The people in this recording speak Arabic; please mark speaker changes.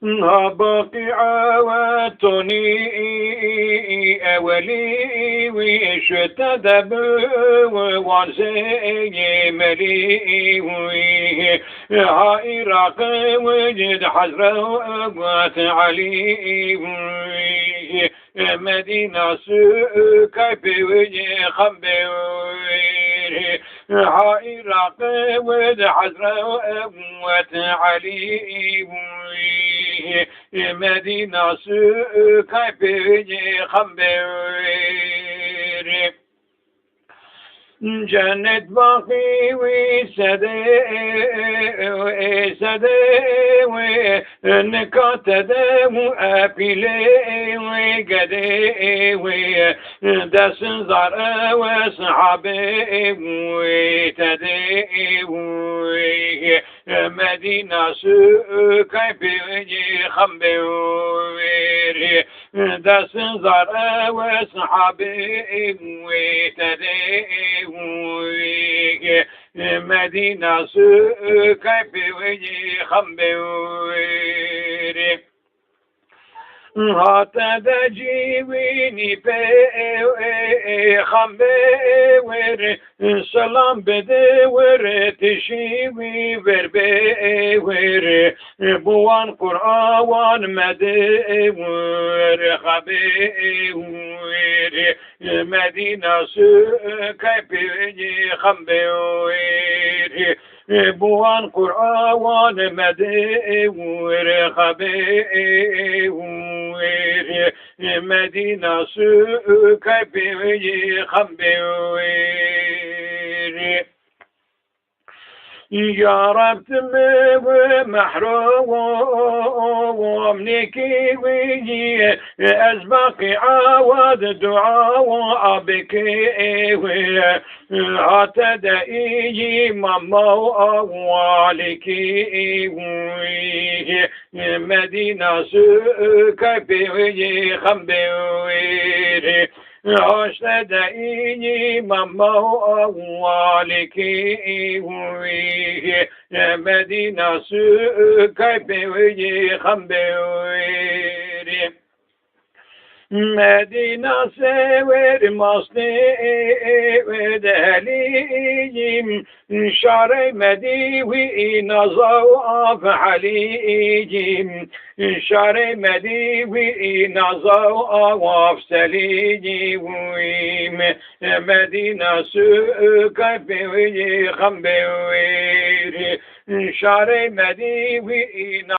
Speaker 1: باقي عواتني أولي ويش تدب وانسي ملي هاي راق وجد حزرات علي مدينة كيف وجه خبر هاي راق وجد حزرات علي مدينة كيف وجه خبر جنة باقي وسدي ونكات دم أبيلي وقدي دس زار وصحابي وتدي مدينة كيف وجه خبر دس زار وصحابي وتدي مدينة كيف وجه خبر هات دجيويني بي خبر سلام بدور تشيوي بربور بوان قرآن مدور خبر مدينة كيف وجه خبر بوان قرآن مدور خبر مدينة كيف وجه خبر يا رب محروم نكي ويجي أسبق عواد دعاء أبكي أتدعي ماما والكي مدينة كيف وجه خبر أشتدعي ماما والكي مدينة كيف وجه خبر مدينة سوير مصني ودهليم شعر مديوي نظاف حليجيم شعر مديوي نظاف سليجيم مدينة كيف وجه خبر شعر مديوي